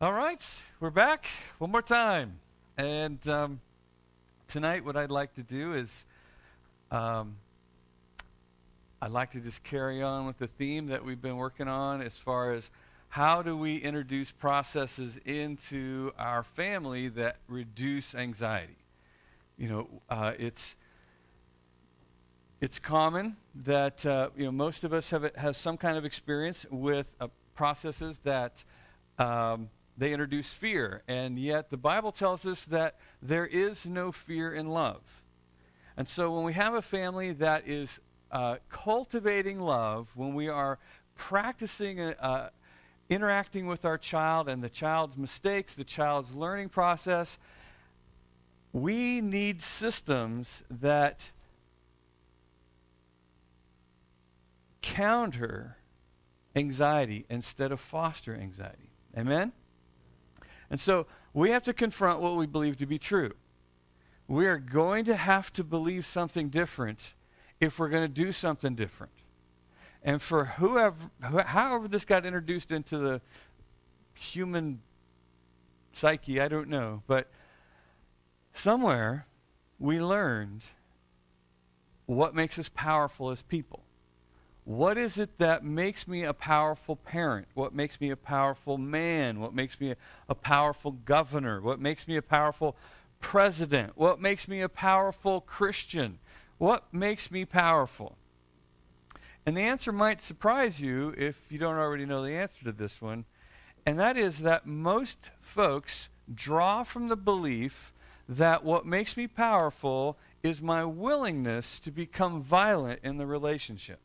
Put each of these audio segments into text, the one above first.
All right, we're back one more time. And tonight what I'd like to do is I'd like to just carry on with the theme that we've been working on as far as how do we introduce processes into our family that reduce anxiety. You know, it's common that most of us have some kind of experience with processes that they introduce fear, and yet the Bible tells us that there is no fear in love. And so when we have a family that is cultivating love, when we are practicing interacting with our child and the child's mistakes, the child's learning process, we need systems that counter anxiety instead of foster anxiety. Amen? And so we have to confront what we believe to be true. We are going to have to believe something different if we're going to do something different. And for however this got introduced into the human psyche, I don't know, but somewhere we learned what makes us powerful as people. What is it that makes me a powerful parent? What makes me a powerful man? What makes me a powerful governor? What makes me a powerful president? What makes me a powerful Christian? What makes me powerful? And the answer might surprise you if you don't already know the answer to this one, and that is that most folks draw from the belief that what makes me powerful is my willingness to become violent in the relationship.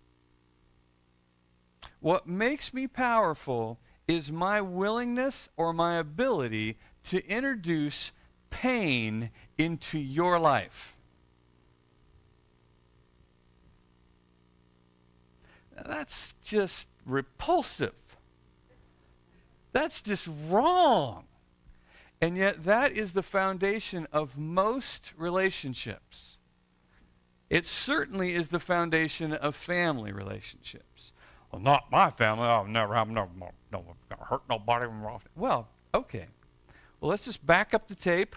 What makes me powerful is my willingness or my ability to introduce pain into your life. Now, that's just repulsive. That's just wrong. And yet that is the foundation of most relationships. It certainly is the foundation of family relationships. Well, not my family. I'll never have no hurt nobody. Well, okay. Well, let's just back up the tape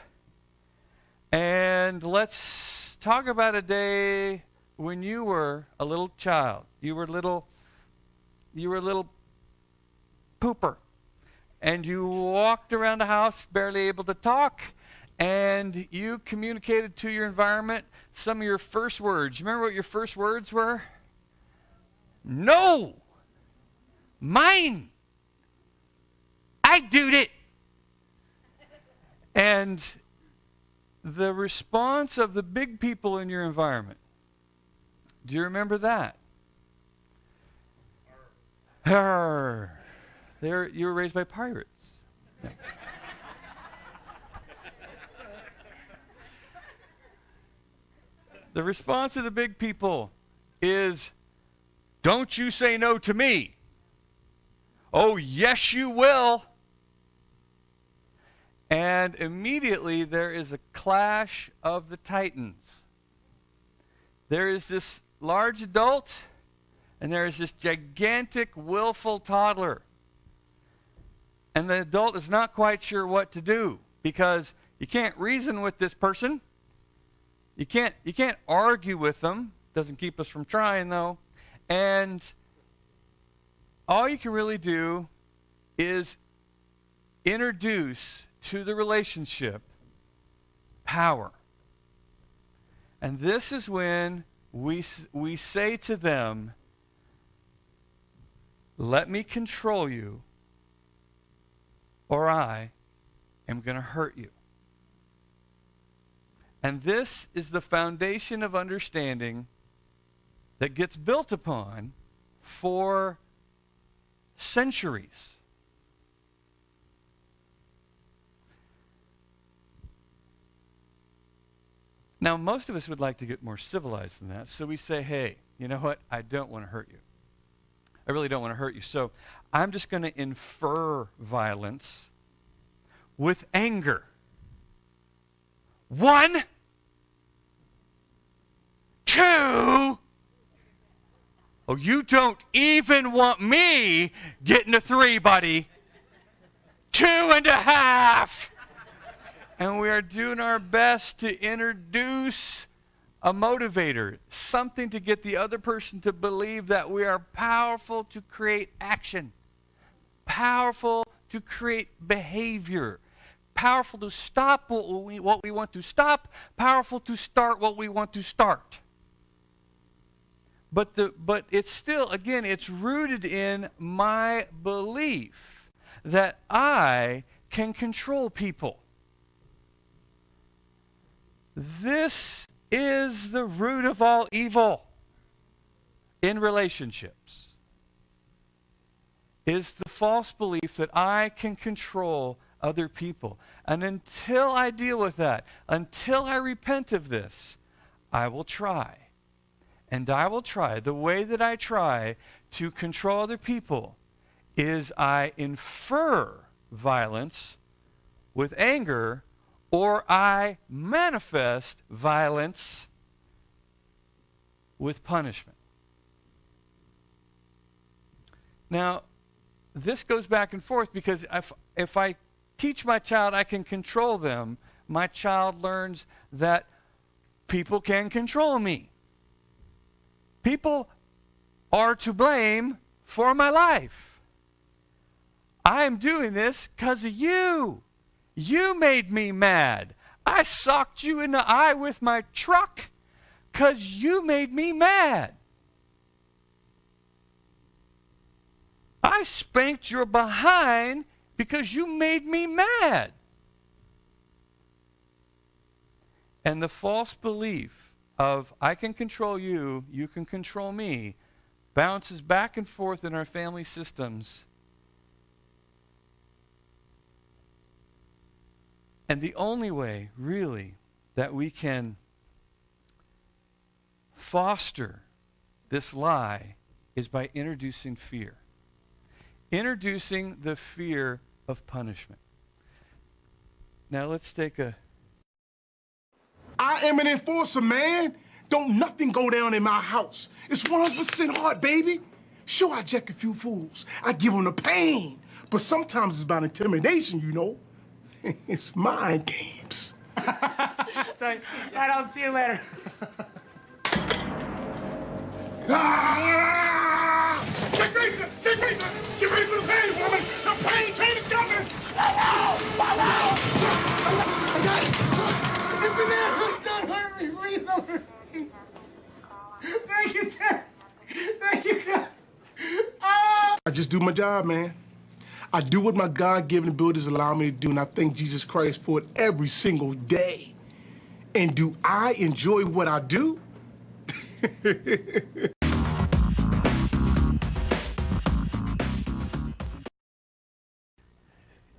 and let's talk about a day when you were a little child. You were a little pooper. And you walked around the house barely able to talk, and you communicated to your environment some of your first words. You remember what your first words were? No! Mine! I doed it! And the response of the big people in your environment, do you remember that? Arr. You were raised by pirates. Yeah. The response of the big people is, don't you say no to me. Oh, yes, you will. And immediately there is a clash of the titans. There is this large adult, and there is this gigantic, willful toddler. And the adult is not quite sure what to do because you can't reason with this person. You can't argue with them. Doesn't keep us from trying, though. And all you can really do is introduce to the relationship power. And this is when we say to them, let me control you, or I am going to hurt you. And this is the foundation of understanding that gets built upon for centuries. Now, most of us would like to get more civilized than that, so we say, hey, you know what? I don't want to hurt you. I really don't want to hurt you. So I'm just going to infer violence with anger. 1, 2. Oh, you don't even want me getting a 3, buddy. 2. 2.5. And we are doing our best to introduce a motivator, something to get the other person to believe that we are powerful to create action, powerful to create behavior, powerful to stop what we want to stop, powerful to start what we want to start. But it's still, again, it's rooted in my belief that I can control people. This is the root of all evil in relationships. Is the false belief that I can control other people. And until I deal with that, until I repent of this, I will try. And I will try. The way that I try to control other people is I infer violence with anger, or I manifest violence with punishment. Now, this goes back and forth because if I teach my child I can control them, my child learns that people can control me. People are to blame for my life. I am doing this because of you. You made me mad. I socked you in the eye with my truck because you made me mad. I spanked your behind because you made me mad. And the false belief of I can control you, you can control me, bounces back and forth in our family systems. And the only way, really, that we can foster this lie is by introducing fear. Introducing the fear of punishment. Now let's take a... I am an enforcer, man. Don't nothing go down in my house. It's 100% hard, baby. Sure, I jack a few fools. I give them the pain. But sometimes it's about intimidation, you know. It's mind games. So, I'll see you later. Check Racer! Check Racer! Get ready for the pain, woman! The pain train is coming! I got it! It's in there! Don't hurt me! Please don't hurt me! Thank you, Dad! Thank you, God! I just do my job, man. I do what my God-given abilities allow me to do, and I thank Jesus Christ for it every single day. And do I enjoy what I do?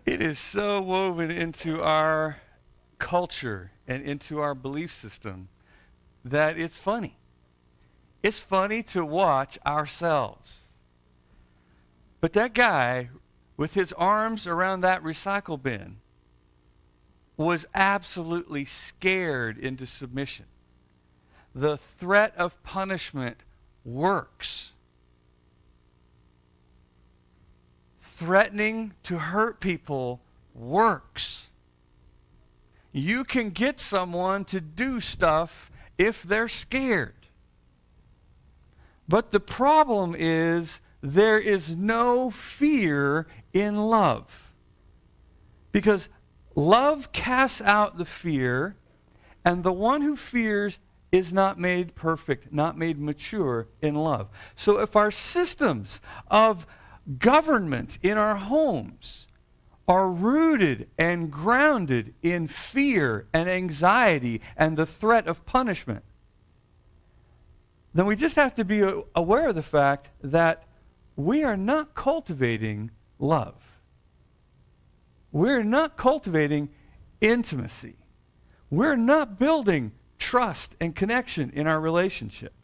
It is so woven into our culture and into our belief system that it's funny. It's funny to watch ourselves. But that guy with his arms around that recycle bin was absolutely scared into submission. The threat of punishment works. Threatening to hurt people works. You can get someone to do stuff if they're scared. But the problem is there is no fear in love. Because love casts out the fear, and the one who fears is not made perfect, not made mature in love. So if our systems of government in our homes are rooted and grounded in fear and anxiety and the threat of punishment, then we just have to be aware of the fact that we are not cultivating love. We're not cultivating intimacy. We're not building trust and connection in our relationships.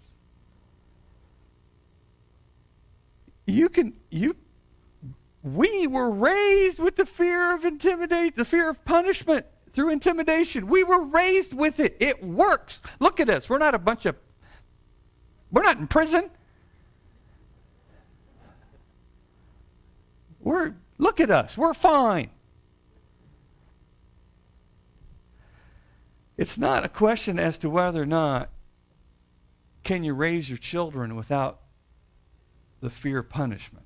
We were raised with the fear of the fear of punishment through intimidation. We were raised with it. It works. Look at us. We're not in prison. Look at us. We're fine. It's not a question as to whether or not can you raise your children without the fear of punishment.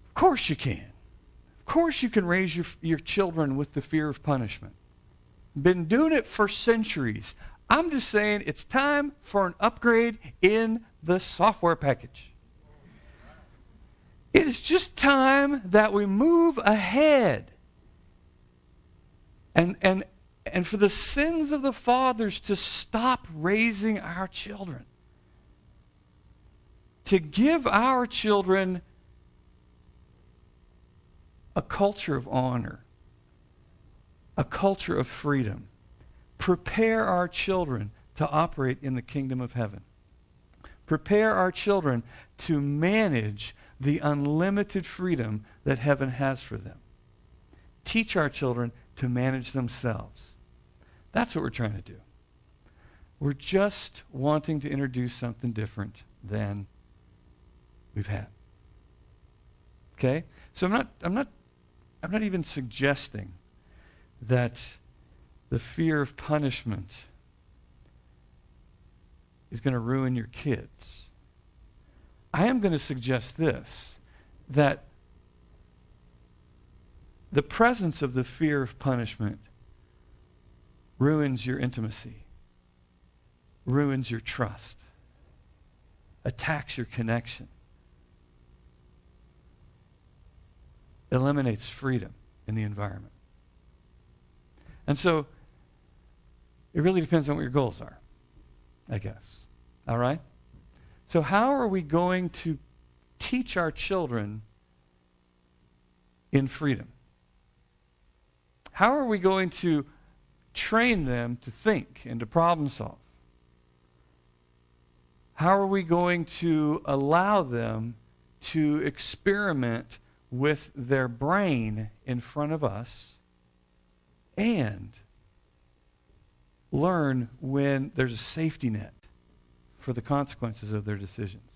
Of course you can. Of course you can raise your children with the fear of punishment. Been doing it for centuries. I'm just saying it's time for an upgrade in the software package. It is just time that we move ahead. And for the sins of the fathers to stop raising our children. To give our children a culture of honor, a culture of freedom. Prepare our children to operate in the kingdom of heaven. Prepare our children to manage the unlimited freedom that heaven has for them. Teach our children to manage themselves. That's what we're trying to do. We're just wanting to introduce something different than we've had. Okay? So I'm not even suggesting that the fear of punishment is going to ruin your kids. I am going to suggest this, that the presence of the fear of punishment ruins your intimacy, ruins your trust, attacks your connection, eliminates freedom in the environment. And so, it really depends on what your goals are, I guess. All right? So how are we going to teach our children in freedom? How are we going to train them to think and to problem solve? How are we going to allow them to experiment with their brain in front of us and learn when there's a safety net for the consequences of their decisions?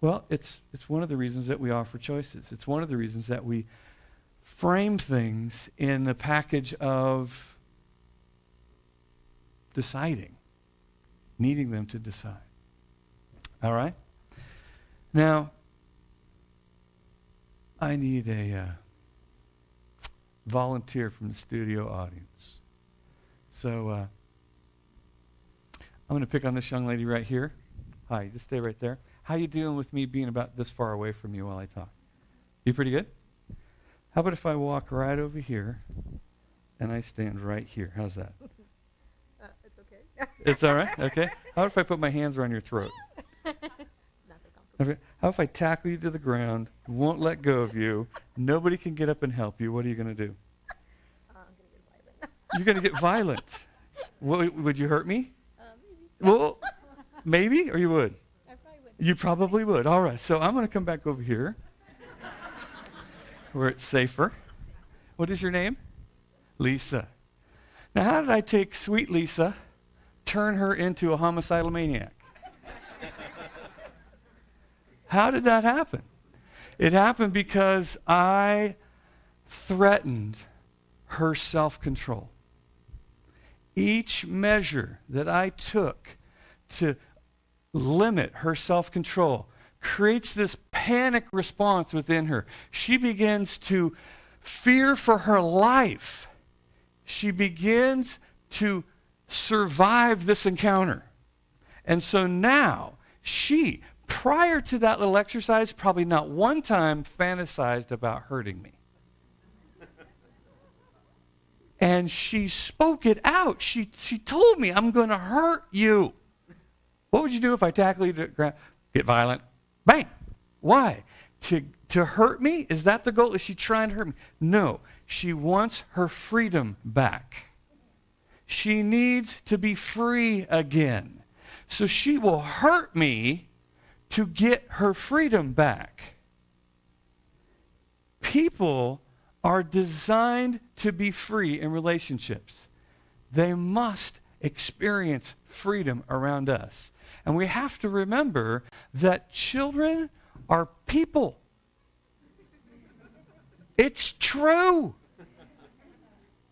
Well, it's one of the reasons that we offer choices. It's one of the reasons that we frame things in the package of deciding, needing them to decide. All right? Now, I need a volunteer from the studio audience. So I'm going to pick on this young lady right here. Hi, just stay right there. How you doing with me being about this far away from you while I talk? You pretty good? How about if I walk right over here and I stand right here? How's that? It's okay. It's all right? Okay. How about if I put my hands around your throat? Not so comfortable. Okay. How if I tackle you to the ground, won't let go of you, nobody can get up and help you? What are you going to do? I'm going to get violent. You're going to get violent. Would you hurt me? Maybe. Well, maybe, or you would? I probably would. You probably would. All right. So I'm going to come back over here where it's safer. What is your name? Lisa. Now, how did I take sweet Lisa, turn her into a homicidal maniac? How did that happen? It happened because I threatened her self-control. Each measure that I took to limit her self-control creates this panic response within her. She begins to fear for her life. She begins to survive this encounter. And so now she, prior to that little exercise, probably not one time fantasized about hurting me. And she spoke it out. She told me, I'm going to hurt you. What would you do if I tackle you to the ground? Get violent. Bang. Why? To hurt me? Is that the goal? Is she trying to hurt me? No. She wants her freedom back. She needs to be free again. So she will hurt me to get her freedom back. People are designed to be free in relationships. They must experience freedom around us. And we have to remember that children are people. It's true.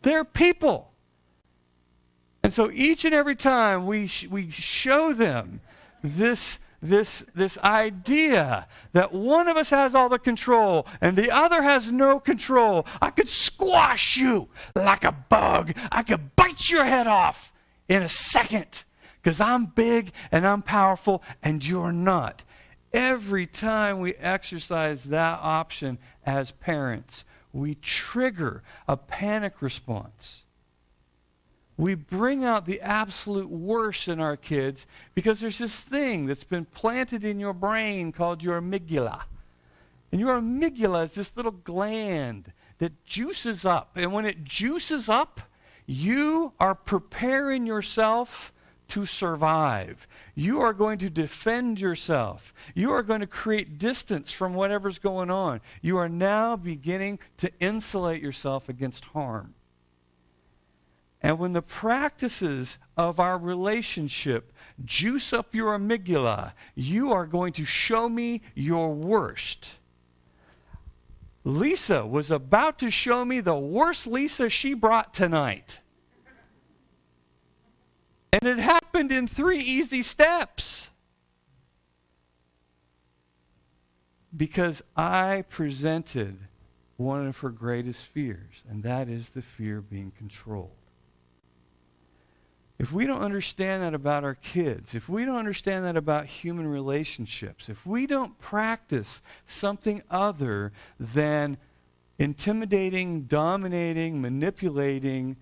They're people. And so each and every time we show them this idea that one of us has all the control and the other has no control. I could squash you like a bug. I could bite your head off in a second because I'm big and I'm powerful and you're not. Every time we exercise that option as parents, we trigger a panic response. We bring out the absolute worst in our kids because there's this thing that's been planted in your brain called your amygdala. And your amygdala is this little gland that juices up. And when it juices up, you are preparing yourself to survive. You are going to defend yourself. You are going to create distance from whatever's going on. You are now beginning to insulate yourself against harm. And when the practices of our relationship juice up your amygdala, you are going to show me your worst. Lisa was about to show me the worst Lisa she brought tonight. And it happened in 3 easy steps. Because I presented one of her greatest fears, and that is the fear of being controlled. If we don't understand that about our kids, if we don't understand that about human relationships, if we don't practice something other than intimidating, dominating, manipulating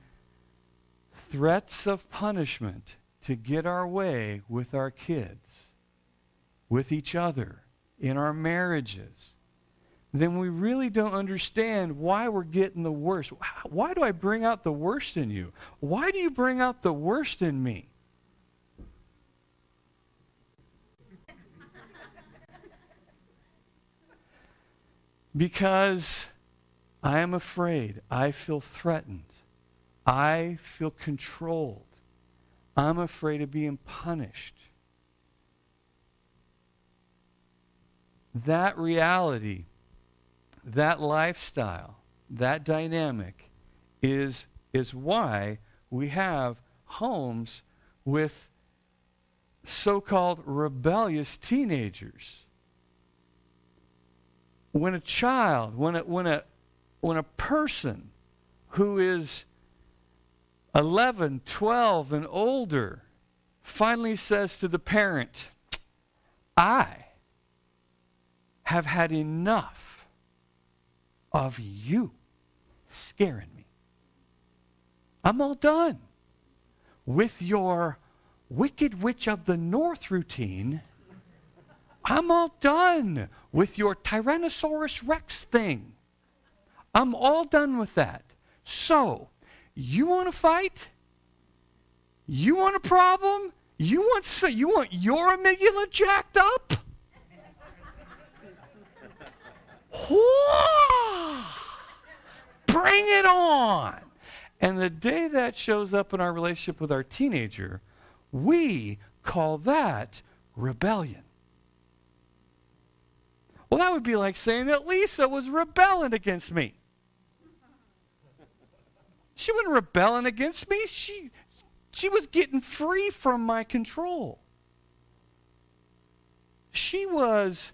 threats of punishment to get our way with our kids, with each other, in our marriages, then we really don't understand why we're getting the worst. Why do I bring out the worst in you? Why do you bring out the worst in me? Because I am afraid. I feel threatened. I feel controlled. I'm afraid of being punished. That reality, that lifestyle, that dynamic is why we have homes with so-called rebellious teenagers. When a child, when a person who is 11, 12, and older finally says to the parent, I have had enough of you scaring me. I'm all done with your Wicked Witch of the North routine. I'm all done with your Tyrannosaurus Rex thing. I'm all done with that. So, you want to fight? You want a problem? You want your amygdala jacked up? Bring it on. And the day that shows up in our relationship with our teenager, we call that rebellion. Well, that would be like saying that Lisa was rebelling against me. She wasn't rebelling against me. She was getting free from my control. She was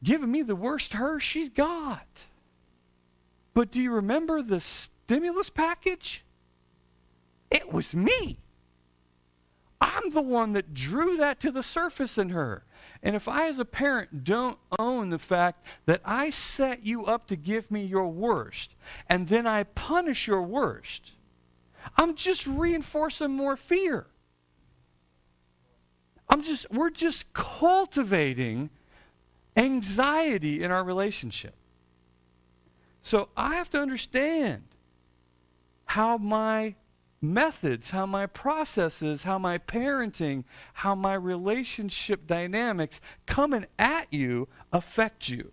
giving me the worst her she's got. But do you remember the stimulus package? It was me. I'm the one that drew that to the surface in her. And if I as a parent don't own the fact that I set you up to give me your worst, and then I punish your worst, I'm just reinforcing more fear. We're just cultivating anxiety in our relationship. So I have to understand how my methods, how my processes, how my parenting, how my relationship dynamics coming at you affect you.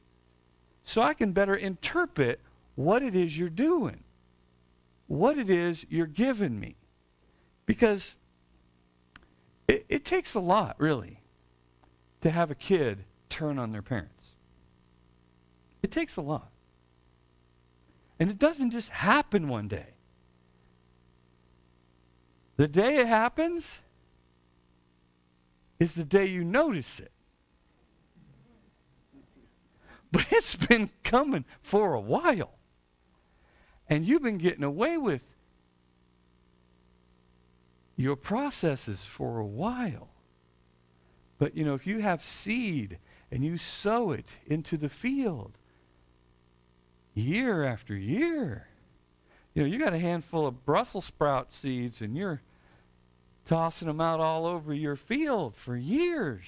So I can better interpret what it is you're doing, what it is you're giving me. Because it takes a lot, really, to have a kid turn on their parents. It takes a lot. And it doesn't just happen one day. The day it happens is the day you notice it. But it's been coming for a while. And you've been getting away with your processes for a while. But, if you have seed and you sow it into the field year after year, you got a handful of Brussels sprout seeds and you're tossing them out all over your field for years.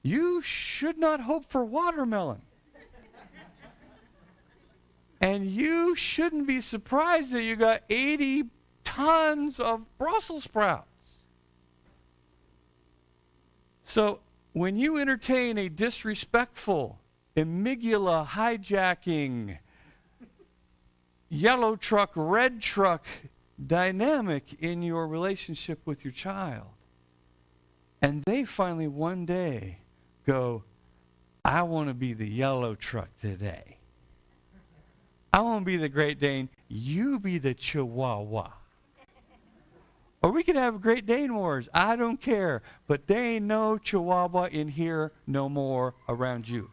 You should not hope for watermelon. And you shouldn't be surprised that you got 80 tons of Brussels sprouts. So when you entertain a disrespectful, amygdala hijacking, yellow truck, red truck dynamic in your relationship with your child, and they finally one day go, I want to be the yellow truck today. I want to be the Great Dane. You be the Chihuahua. Or we could have Great Dane wars. I don't care. But there ain't no Chihuahua in here no more around you.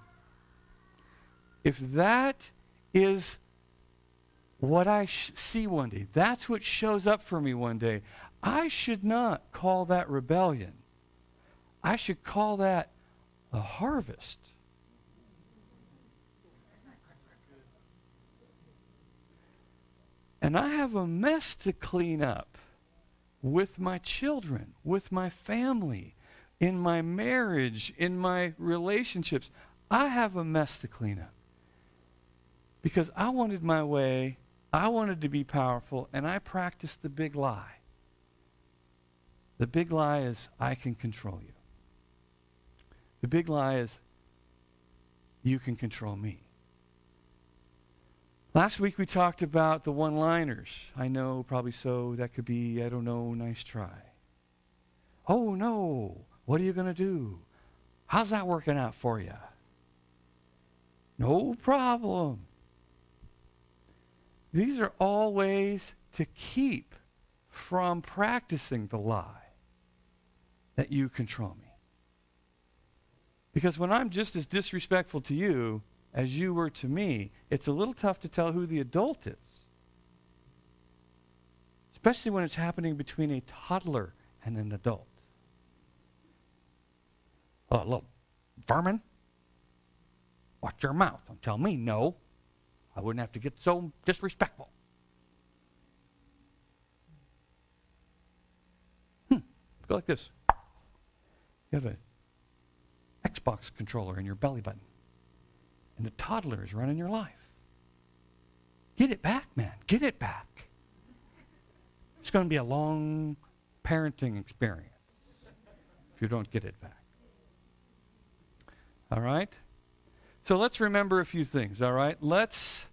If that is what I see one day, that's what shows up for me one day, I should not call that rebellion. I should call that a harvest. And I have a mess to clean up with my children, with my family, in my marriage, in my relationships. I have a mess to clean up. Because I wanted my way, I wanted to be powerful, and I practiced the big lie. The big lie is, I can control you. The big lie is, you can control me. Last week we talked about the one-liners. I know, probably so, that could be, I don't know, nice try. Oh no, what are you going to do? How's that working out for you? No problem. These are all ways to keep from practicing the lie that you control me. Because when I'm just as disrespectful to you as you were to me, it's a little tough to tell who the adult is. Especially when it's happening between a toddler and an adult. Oh, little vermin, watch your mouth. Don't tell me no. I wouldn't have to get so disrespectful. Go like this. You have an Xbox controller in your belly button. And the toddler is running your life. Get it back, man. Get it back. It's going to be a long parenting experience if you don't get it back. All right? So let's remember a few things, all right? Let's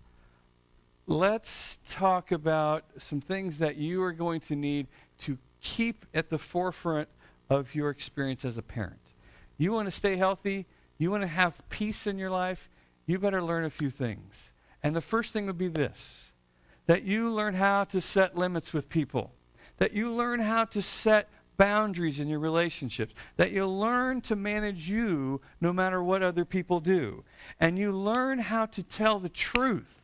talk about some things that you are going to need to keep at the forefront of your experience as a parent. You want to stay healthy? You want to have peace in your life? You better learn a few things. And the first thing would be this, that you learn how to set limits with people, that you learn how to set boundaries in your relationships, that you learn to manage you no matter what other people do, and you learn how to tell the truth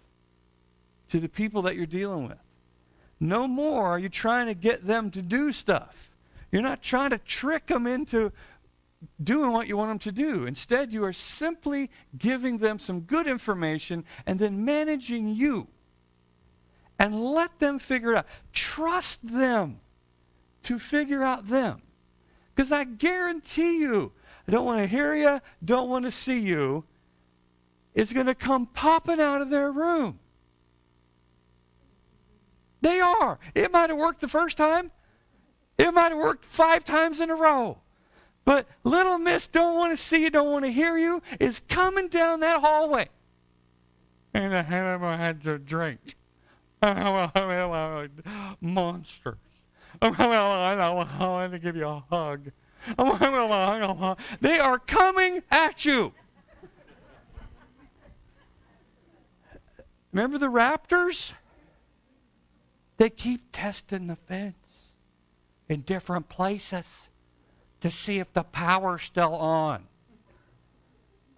to the people that you're dealing with. No more are you trying to get them to do stuff. You're not trying to trick them into doing what you want them to do. Instead, you are simply giving them some good information and then managing you. And let them figure it out. Trust them to figure out them. Because I guarantee you, I don't want to hear you, don't want to see you, it's going to come popping out of their room. They are. It might have worked the first time. It might have worked 5 times in a row. But little miss don't want to see you, don't want to hear you, is coming down that hallway. And I haven't had to drink. Monsters. I want to give you a hug. They are coming at you. Remember the raptors? They keep testing the fence. in different places to see if the power's still on.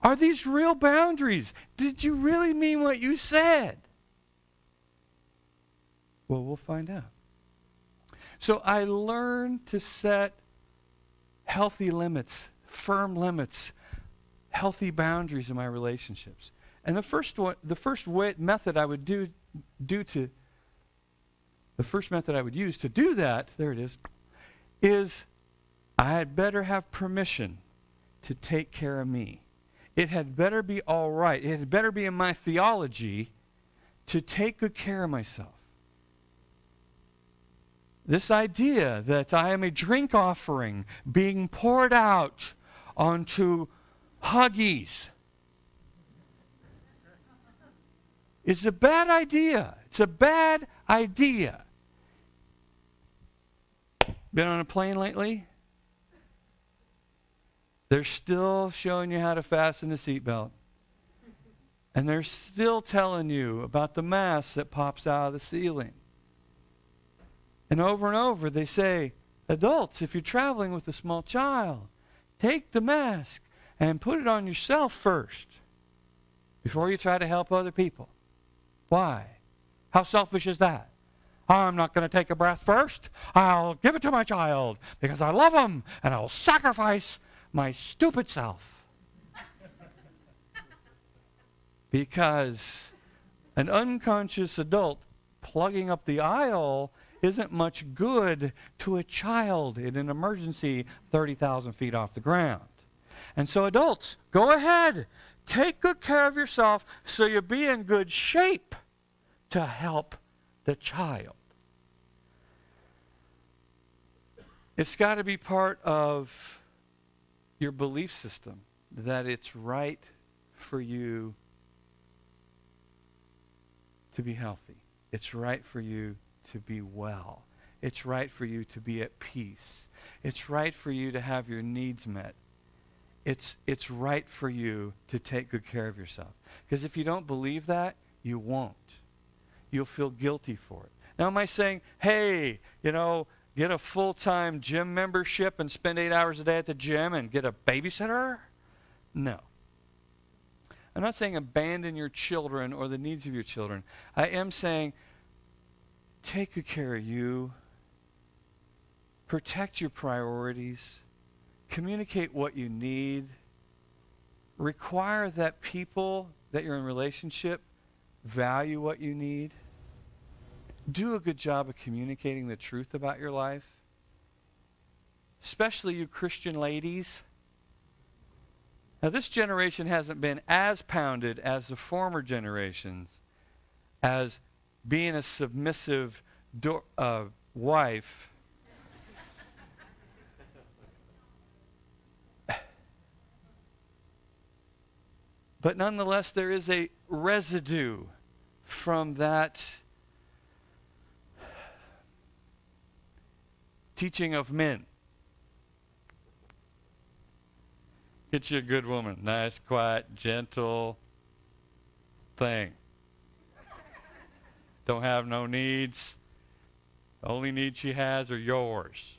Are these real boundaries? Did you really mean what you said? Well, we'll find out. So I learned to set healthy limits, firm limits, healthy boundaries in my relationships. And the first method I would use to do that, there it is I had better have permission to take care of me. It had better be all right. It had better be in my theology to take good care of myself. This idea that I am a drink offering being poured out onto Huggies is a bad idea. It's a bad idea. Been on a plane lately? They're still showing you how to fasten the seatbelt. And they're still telling you about the mask that pops out of the ceiling. And over they say, adults, if you're traveling with a small child, take the mask and put it on yourself first before you try to help other people. Why? How selfish is that? I'm not going to take a breath first. I'll give it to my child because I love him and I'll sacrifice my stupid self. Because an unconscious adult plugging up the aisle isn't much good to a child in an emergency 30,000 feet off the ground. And so adults, go ahead. Take good care of yourself so you'll be in good shape to help the child. It's got to be part of your belief system that it's right for you to be healthy. It's right for you to be well. It's right for you to be at peace. It's right for you to have your needs met. It's right for you to take good care of yourself. Because if you don't believe that, you won't. You'll feel guilty for it. Now, am I saying, hey, get a full-time gym membership and spend 8 hours a day at the gym and get a babysitter? No. I'm not saying abandon your children or the needs of your children. I am saying take good care of you. Protect your priorities. Communicate what you need. Require that people that you're in relationship value what you need. Do a good job of communicating the truth about your life. Especially you Christian ladies. Now, this generation hasn't been as pounded as the former generations as being a submissive wife. But nonetheless, there is a residue from that teaching of men. Get you a good woman. Nice, quiet, gentle thing. Don't have no needs. The only needs she has are yours.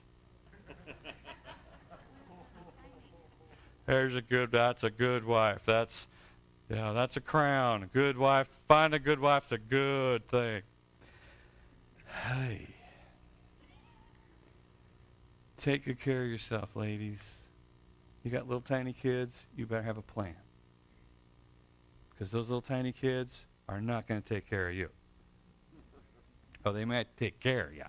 That's a good wife. That's a crown. A good wife. Find a good wife's a good thing. Hey. Take good care of yourself, ladies. You got little tiny kids, you better have a plan. Because those little tiny kids are not going to take care of you. Oh, they might take care of you.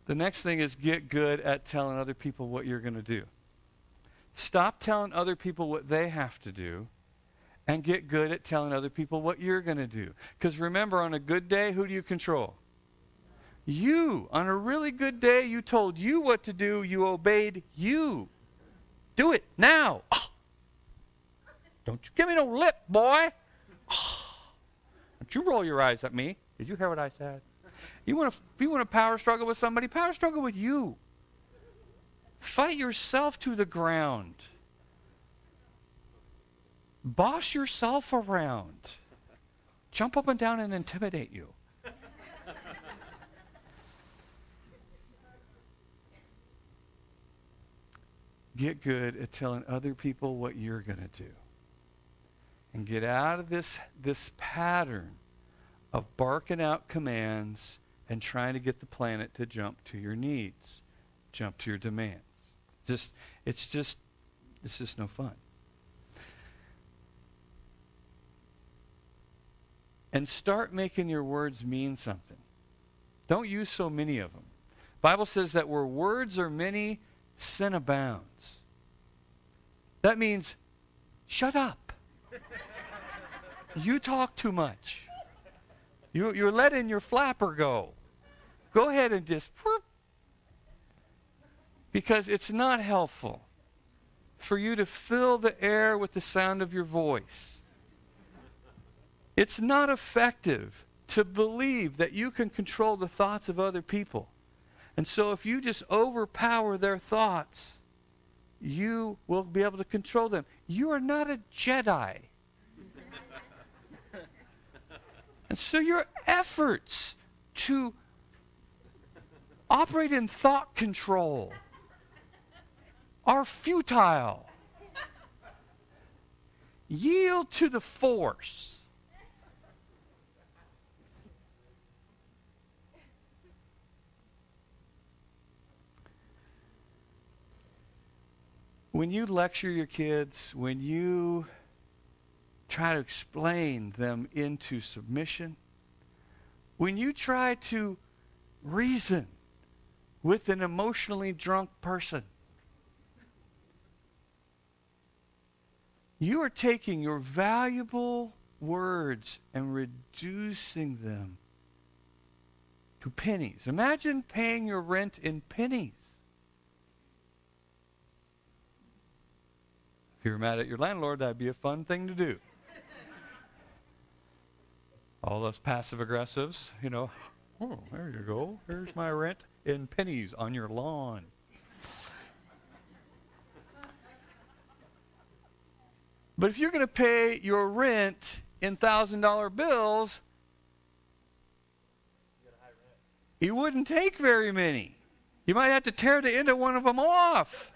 The next thing is get good at telling other people what you're going to do. Stop telling other people what they have to do and get good at telling other people what you're going to do. Because remember, on a good day, who do you control? You. On a really good day, you told you what to do. You obeyed you. Do it now. Oh. Don't you give me no lip, boy. Oh. Don't you roll your eyes at me. Did you hear what I said? You want to power struggle with somebody? Power struggle with you. Fight yourself to the ground. Boss yourself around. Jump up and down and intimidate you. get good at telling other people what you're going to do. And get out of this pattern of barking out commands and trying to get the planet to jump to your needs, jump to your demands. It's just no fun. And start making your words mean something. Don't use so many of them. The Bible says that where words are many, sin abounds. That means, shut up. You talk too much. You're letting your flapper go. Go ahead and just, whoop. Because it's not helpful for you to fill the air with the sound of your voice. It's not effective to believe that you can control the thoughts of other people. And so if you just overpower their thoughts, you will be able to control them. You are not a Jedi. And so your efforts to operate in thought control are futile. Yield to the Force. When you lecture your kids, when you try to explain them into submission, when you try to reason with an emotionally drunk person, you are taking your valuable words and reducing them to pennies. Imagine paying your rent in pennies. If you were mad at your landlord, that'd be a fun thing to do. All those passive aggressives, oh, there you go. Here's my rent in pennies on your lawn. But if you're going to pay your rent in $1,000 bills, you wouldn't take very many. You might have to tear the end of one of them off.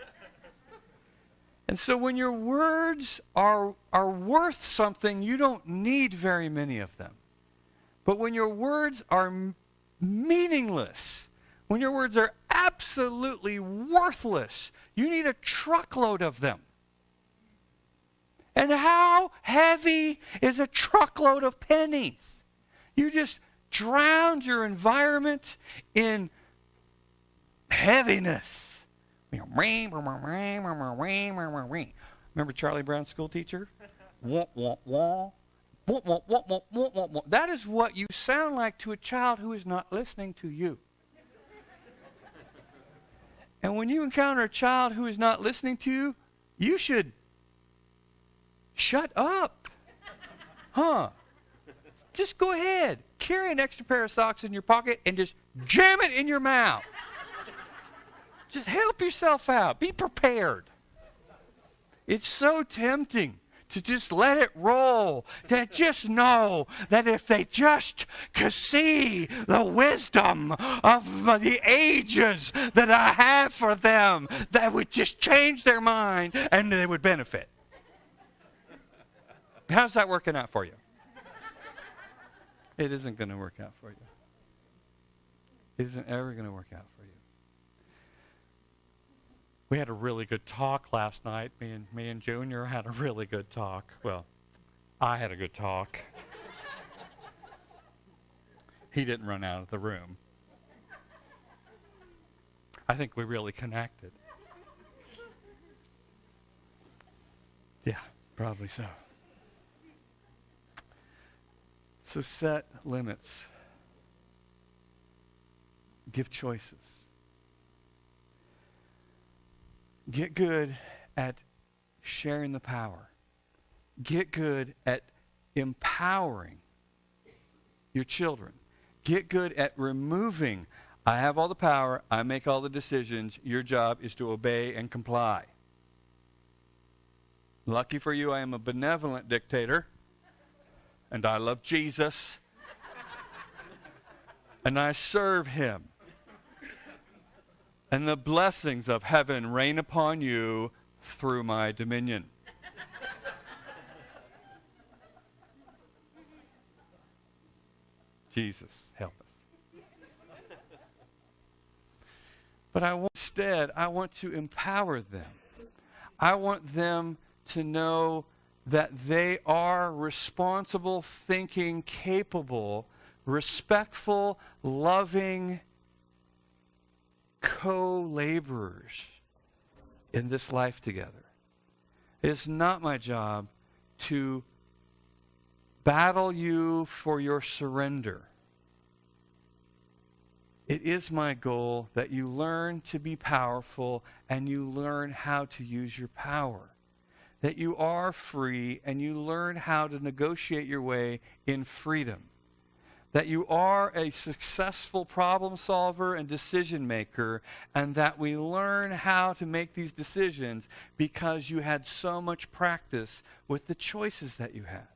And so when your words are worth something, you don't need very many of them. But when your words are meaningless, when your words are absolutely worthless, you need a truckload of them. And how heavy is a truckload of pennies? You just drowned your environment in heaviness. Remember Charlie Brown's school teacher? That is what you sound like to a child who is not listening to you. And when you encounter a child who is not listening to you, you should shut up. Just go ahead. Carry an extra pair of socks in your pocket and just jam it in your mouth. Just help yourself out. Be prepared. It's so tempting to just let it roll. That just know that if they just could see the wisdom of the ages that I have for them, that would just change their mind and they would benefit. How's that working out for you? It isn't going to work out for you. It isn't ever going to work out for you. We had a really good talk last night. Me and Junior had a really good talk. Well, I had a good talk. He didn't run out of the room. I think we really connected. Yeah, probably so. So set limits. Give choices. Get good at sharing the power. Get good at empowering your children. Get good at removing, I have all the power, I make all the decisions, your job is to obey and comply. Lucky for you, I am a benevolent dictator, and I love Jesus, and I serve him. and the blessings of heaven rain upon you through my dominion. Jesus, help us. But instead, I want to empower them. I want them to know that they are responsible, thinking, capable, respectful, loving co-laborers in this life together. It is not my job to battle you for your surrender. It is my goal that you learn to be powerful and you learn how to use your power. That you are free and you learn how to negotiate your way in freedom. That you are a successful problem solver and decision maker, and that we learn how to make these decisions because you had so much practice with the choices that you had.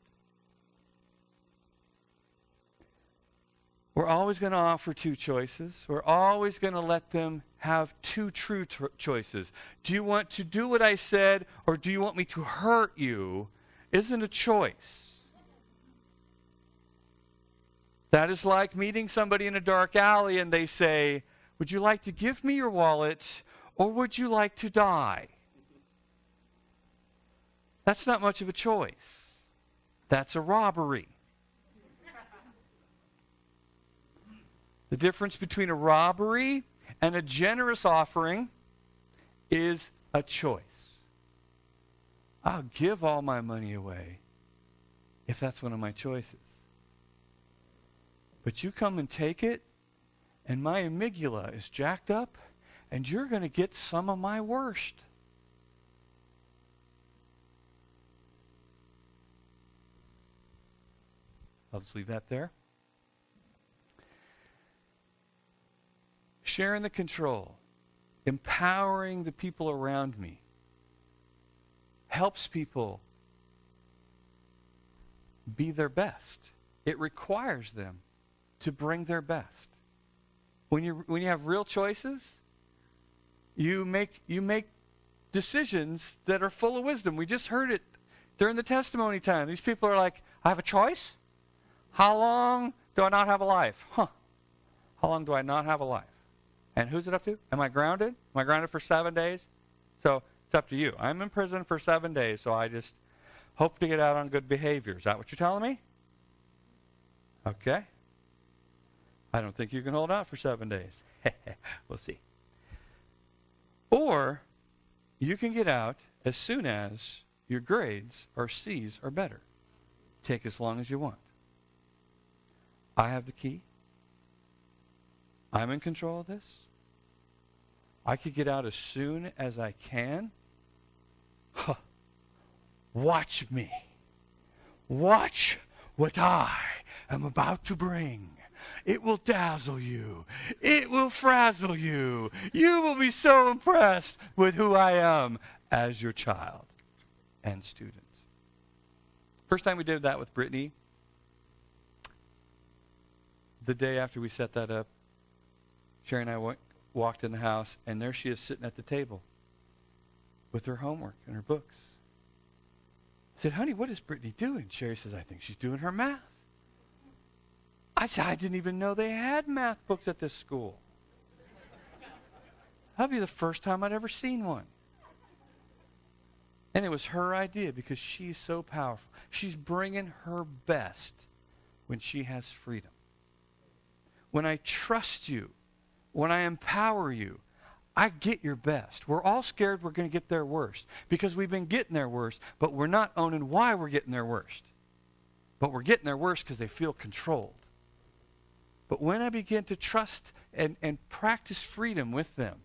We're always going to offer two choices. We're always going to let them have two true choices. Do you want to do what I said, or do you want me to hurt you? Isn't a choice. That is like meeting somebody in a dark alley and they say, would you like to give me your wallet, or would you like to die? That's not much of a choice. That's a robbery. The difference between a robbery and a generous offering is a choice. I'll give all my money away if that's one of my choices. But you come and take it, and my amygdala is jacked up, and you're going to get some of my worst. I'll just leave that there. Sharing the control, empowering the people around me, helps people be their best. It requires them to bring their best. When you have real choices, you make decisions that are full of wisdom. We just heard it during the testimony time. These people are like, I have a choice? How long do I not have a life? How long do I not have a life? And who's it up to? Am I grounded? Am I grounded for 7 days? So it's up to you. I'm in prison for 7 days, so I just hope to get out on good behavior. Is that what you're telling me? Okay. I don't think you can hold out for 7 days. We'll see. Or you can get out as soon as your grades or C's are better. Take as long as you want. I have the key. I'm in control of this. I could get out as soon as I can. Watch me. Watch what I am about to bring. It will dazzle you. It will frazzle you. You will be so impressed with who I am as your child and student. First time we did that with Brittany, the day after we set that up, Sherry and I walked in the house, and there she is sitting at the table with her homework and her books. I said, honey, what is Brittany doing? Sherry says, I think she's doing her math. I said, I didn't even know they had math books at this school. That'd be the first time I'd ever seen one. And it was her idea because she's so powerful. She's bringing her best when she has freedom. When I trust you, when I empower you, I get your best. We're all scared we're going to get their worst because we've been getting their worst, but we're not owning why we're getting their worst. But we're getting their worst because they feel controlled. But when I begin to trust and practice freedom with them,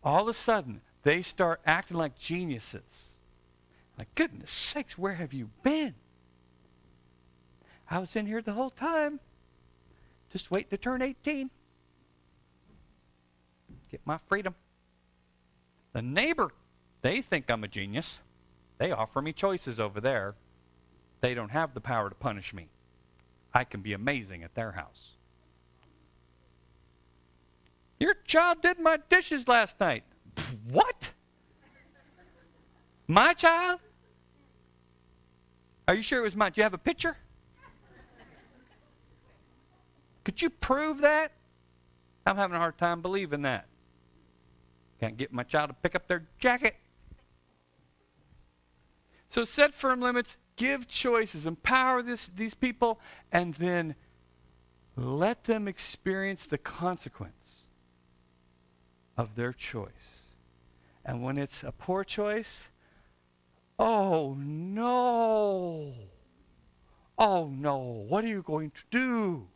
all of a sudden, they start acting like geniuses. Like, goodness sakes, where have you been? I was in here the whole time, just waiting to turn 18. Get my freedom. The neighbor, they think I'm a genius. They offer me choices over there. They don't have the power to punish me. I can be amazing at their house. Your child did my dishes last night. What? My child? Are you sure it was mine? Do you have a picture? Could you prove that? I'm having a hard time believing that. Can't get my child to pick up their jacket. So set firm limits, give choices, empower these people, and then let them experience the consequence of their choice. And when it's a poor choice, oh no. Oh no, what are you going to do?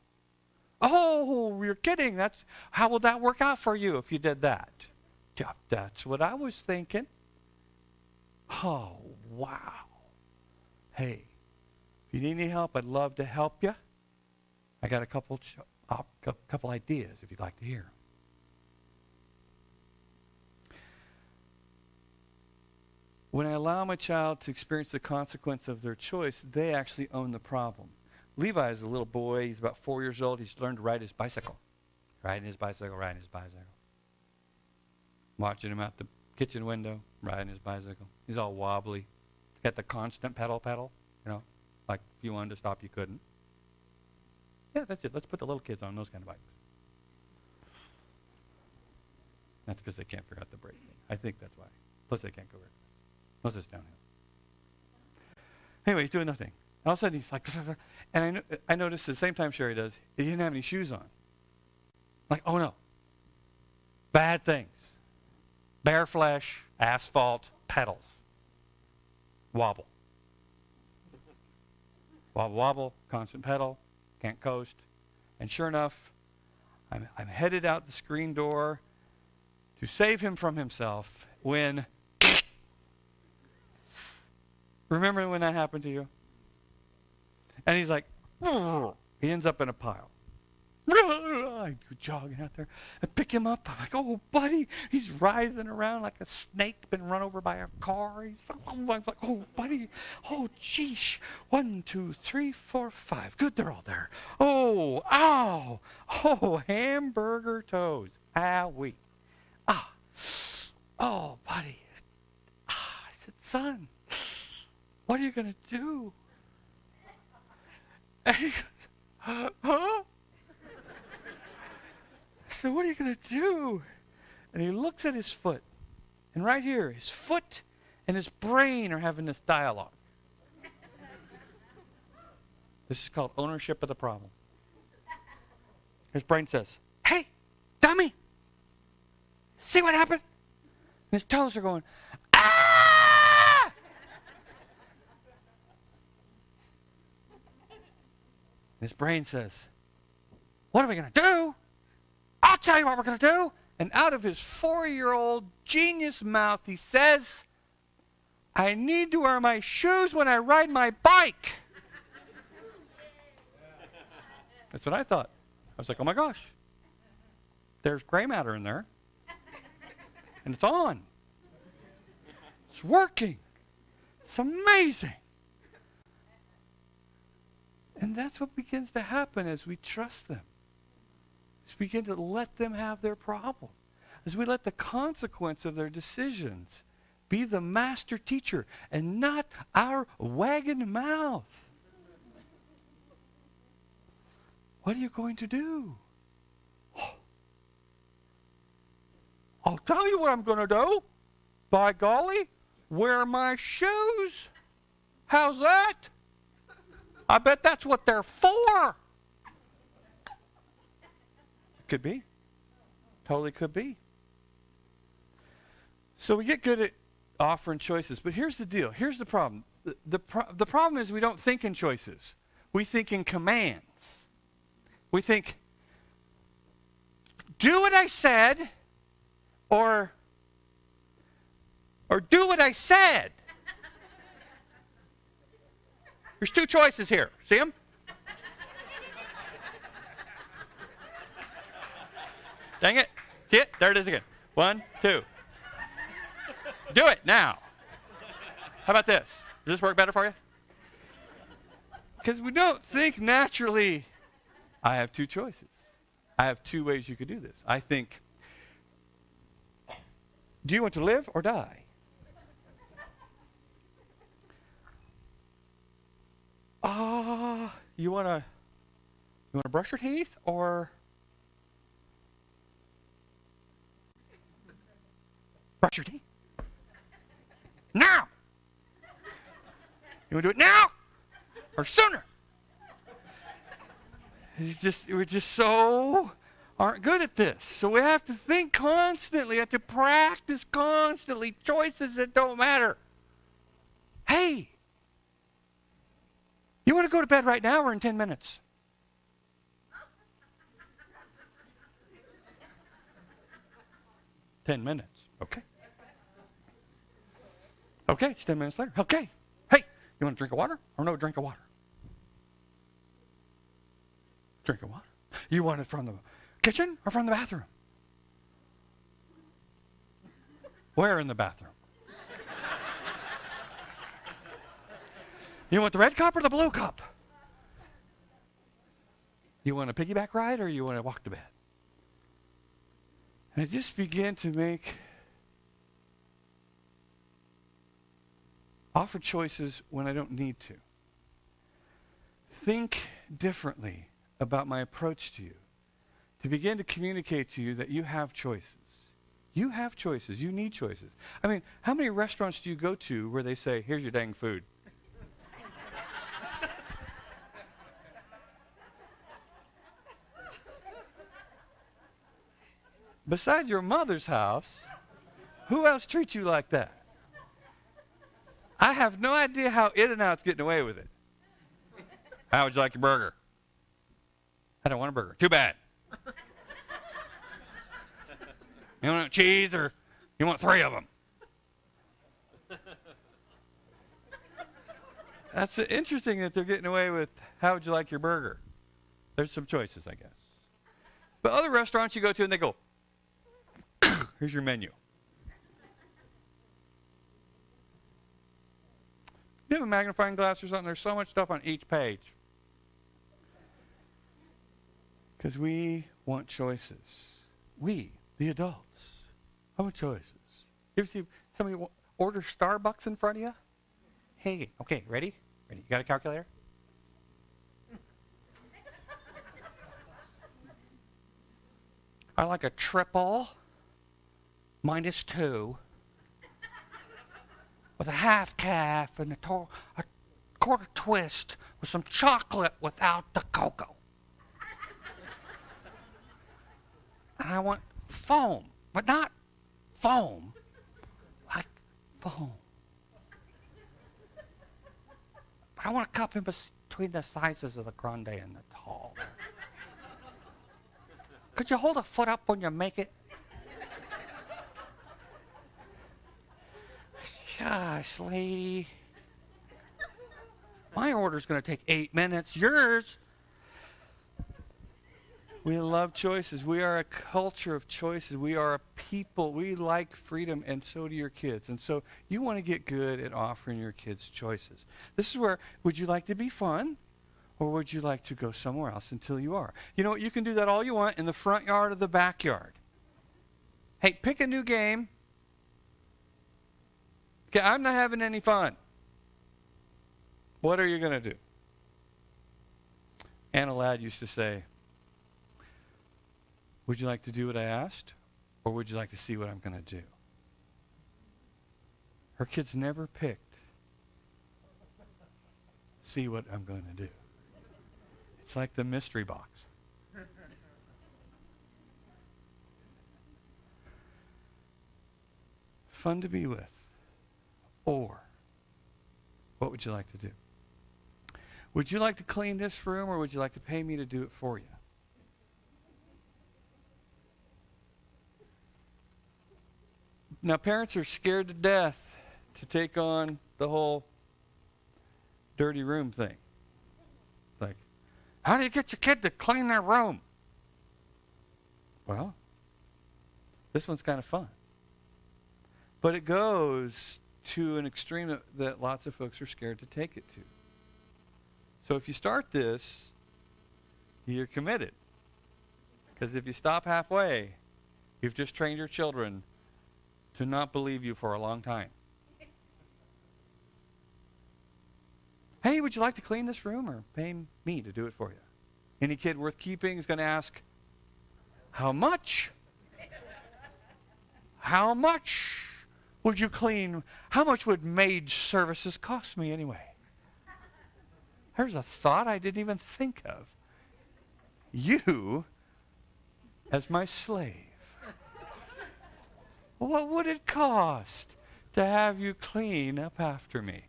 Oh, you're kidding. How will that work out for you if you did that? Yeah, that's what I was thinking. Oh, wow. Hey, if you need any help, I'd love to help you. I got a couple ideas if you'd like to hear. When I allow my child to experience the consequence of their choice, they actually own the problem. Levi is a little boy. He's about 4 years old. He's learned to ride his bicycle. Riding his bicycle. Watching him out the kitchen window, riding his bicycle. He's all wobbly. He's got the constant pedal, you know, like if you wanted to stop, you couldn't. Yeah, that's it. Let's put the little kids on those kind of bikes. That's because they can't figure out the brake thing. I think that's why. Plus they can't go very fast. Most of it's downhill. Anyway, he's doing nothing. All of a sudden he's like, and I noticed at the same time Sherry does, he didn't have any shoes on. Like, oh no. Bad things. Bare flesh, asphalt, pedals. Wobble. Wobble, constant pedal, can't coast. And sure enough, I'm headed out the screen door to save him from himself when... Remember when that happened to you? And he's like, he ends up in a pile. I go jogging out there. I pick him up. I'm like, oh, buddy. He's writhing around like a snake been run over by a car. He's like, oh, buddy. Oh, geesh. 1, 2, 3, 4, 5. Good, they're all there. Oh, ow. Oh, hamburger toes. Owie. Ah. Oh, buddy. Ah, I said, son, what are you going to do? And he goes, huh? So what are you going to do? And he looks at his foot. And right here, his foot and his brain are having this dialogue. This is called ownership of the problem. His brain says, hey, dummy, see what happened? And his toes are going, ah! And his brain says, what are we going to do? I'll tell you what we're going to do. And out of his 4-year-old genius mouth, he says, I need to wear my shoes when I ride my bike. That's what I thought. I was like, oh my gosh. There's gray matter in there. And it's on. It's working. It's amazing. And that's what begins to happen as we trust them. As we begin to let them have their problem. As we let the consequence of their decisions be the master teacher and not our wagging mouth. What are you going to do? I'll tell you what I'm going to do. By golly, wear my shoes. How's that? I bet that's what they're for. Could be. Totally could be. So we get good at offering choices, but here's the deal. Here's the problem. The problem is we don't think in choices. We think in commands. We think, do what I said, or do what I said. There's 2 choices here. See them? Dang it. See it? There it is again. 1, 2. Do it now. How about this? Does this work better for you? Because we don't think naturally, I have 2 choices. I have 2 ways you could do this. I think, Do you want to live or die? You want to brush your teeth or brush your teeth? Now. You want to do it now or sooner? We're just so aren't good at this. So we have to think constantly, have to practice constantly choices that don't matter. Hey, you want to go to bed right now or in 10 minutes? "10 minutes. Okay. Okay, it's 10 minutes later. Okay. Hey, you want a drink of water or no drink of water? Drink of water. You want it from the kitchen or from the bathroom? Where in the bathroom? You want the red cup or the blue cup? You want a piggyback ride or you want to walk to bed? And I just began to offer choices when I don't need to. Think differently about my approach to you. To begin to communicate to you that you have choices. You have choices. You need choices. I mean, how many restaurants do you go to where they say, "Here's your dang food"? Besides your mother's house, who else treats you like that? I have no idea how In-N-Out's getting away with it. "How would you like your burger?" "I don't want a burger." "Too bad. You want cheese or you want 3 of them?" That's interesting that they're getting away with, "How would you like your burger?" There's some choices, I guess. But other restaurants you go to and they go, "Here's your menu." You have a magnifying glass or something? There's so much stuff on each page. Because we want choices. We, the adults, I want choices. You ever see somebody order Starbucks in front of you? "Hey, okay, ready? Ready? You got a calculator?" "I like a triple -2 with a half calf and a quarter twist with some chocolate without the cocoa. And I want foam, but not foam, like foam. But I want a cup in between the sizes of the grande and the tall. Could you hold a foot up when you make it?" "Gosh, lady. My order's going to take 8 minutes. Yours." We love choices. We are a culture of choices. We are a people. We like freedom, and so do your kids. And so you want to get good at offering your kids choices. This is where, would you like to be fun, or would you like to go somewhere else until you are? You know what? You can do that all you want in the front yard or the backyard. Hey, pick a new game. Okay, I'm not having any fun. What are you going to do? Anna Ladd used to say, "Would you like to do what I asked, or would you like to see what I'm going to do?" Her kids never picked, "See what I'm going to do." It's like the mystery box. Fun to be with. Or, what would you like to do? Would you like to clean this room, or would you like to pay me to do it for you? Now, parents are scared to death to take on the whole dirty room thing. Like, how do you get your kid to clean their room? Well, this one's kind of fun. But it goes to an extreme that lots of folks are scared to take it to. So if you start this, you're committed. Because if you stop halfway, you've just trained your children to not believe you for a long time. Hey, would you like to clean this room or pay me to do it for you? Any kid worth keeping is going to ask, how much? How much would you clean? How much would maid services cost me anyway? There's a thought I didn't even think of. You as my slave. What would it cost to have you clean up after me?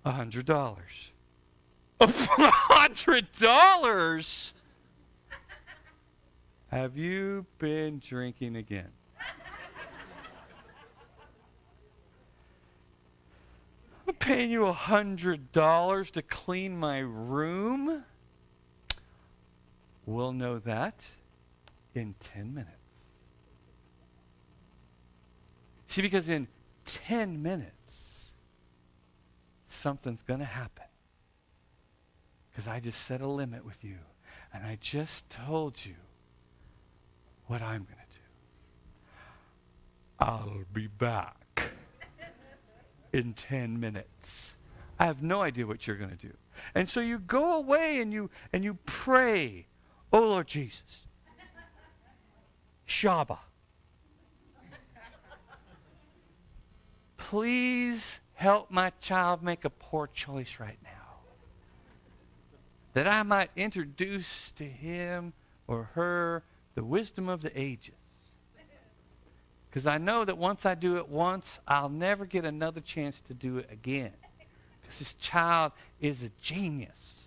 $100. $100? Have you been drinking again? I'm paying you $100 to clean my room? We'll know that in 10 minutes. See, because in 10 minutes, something's going to happen. Because I just set a limit with you. And I just told you what I'm going to do. I'll be back in 10 minutes. I have no idea what you're going to do. And so you go away and you pray, oh Lord Jesus, Shabbat, please help my child make a poor choice right now, that I might introduce to him or her the wisdom of the ages. Because I know that once I do it once, I'll never get another chance to do it again. Because this child is a genius.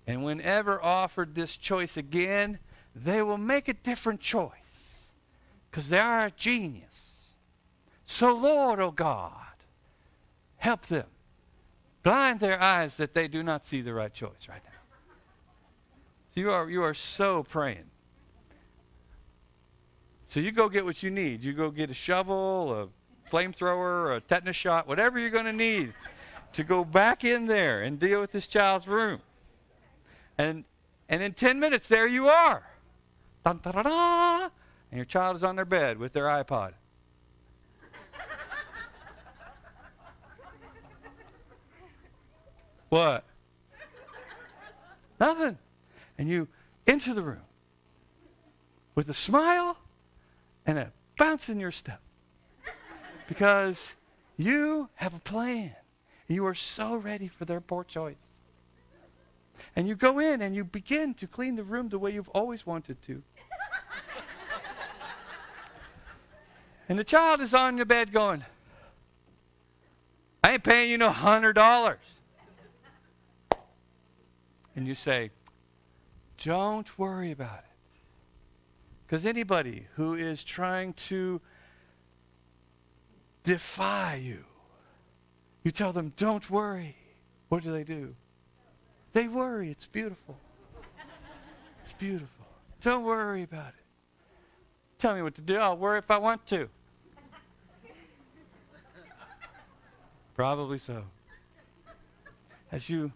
And whenever offered this choice again, they will make a different choice. Because they are a genius. So Lord, oh God, help them. Blind their eyes that they do not see the right choice right now. You are so praying. So you go get what you need. You go get a shovel, a flamethrower, a tetanus shot, whatever you're going to need to go back in there and deal with this child's room. And in 10 minutes, there you are. Dun, da, da, da, and your child is on their bed with their iPod. What? Nothing. And you enter the room with a smile and a bounce in your step. Because you have a plan. You are so ready for their poor choice. And you go in and you begin to clean the room the way you've always wanted to. And the child is on your bed going, I ain't paying you no $100. And you say, don't worry about it. Because anybody who is trying to defy you, you tell them, don't worry. What do? They worry. It's beautiful. It's beautiful. Don't worry about it. Tell me what to do. I'll worry if I want to. Probably so. As you